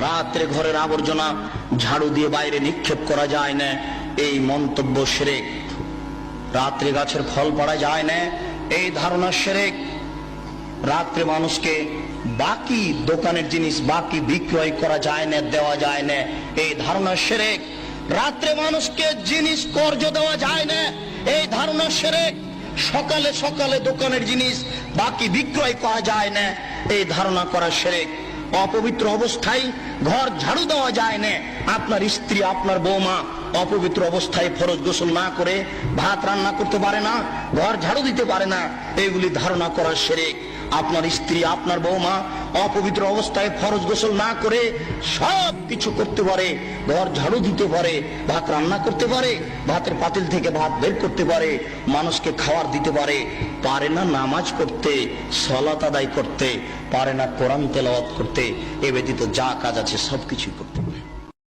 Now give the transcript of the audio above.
রাত্রে ঘরের আবর্জনা ঝাড়ু দিয়ে বাইরে নিক্ষেপ করা যায় না, এই মন্তব্য শিরক। রাত্রে গাছের ফল পাড়া যায় না, এই ধারণা শিরক। রাত্রে মানুষকে বাকি দোকানের জিনিস বাকি বিক্রয় করা যায় না, দেওয়া যায় না, এই ধারণা শিরক। রাত্রে মানুষকে জিনিস কর্জ দেওয়া যায় না, এই ধারণা শিরক। সকালে সকালে দোকানের জিনিস বাকি বিক্রয় করা যায় না, এই ধারণা করা শিরক। অপবিত্র অবস্থায় ঘর ঝাড়ু দেওয়া যায় না। আপনার স্ত্রী, আপনার বৌমা অপবিত্র অবস্থায় ফরজ গোসল না করে ভাত রান্না করতে পারে না, ঘর ঝাড়ু দিতে পারে না, এগুলি ধারণা করা শিরক। আপনার স্ত্রী, আপনার বৌমা অপবিত্র অবস্থায় ফরজ গোসল না করে সব কিছু করতে পারে, ঘর ঝাড়ু দিতে পারে, ভাত রান্না করতে পারে, ভাতের পাতিল থেকে ভাত বের করতে পারে, মানুষকে খাবার দিতে পারে, পারে না নামাজ পড়তে, সালাত আদায় করতে, পারে না কোরআন তেলাওয়াত করতে, এ ব্যতীত যা কাজ আছে সবকিছু করতে পারে।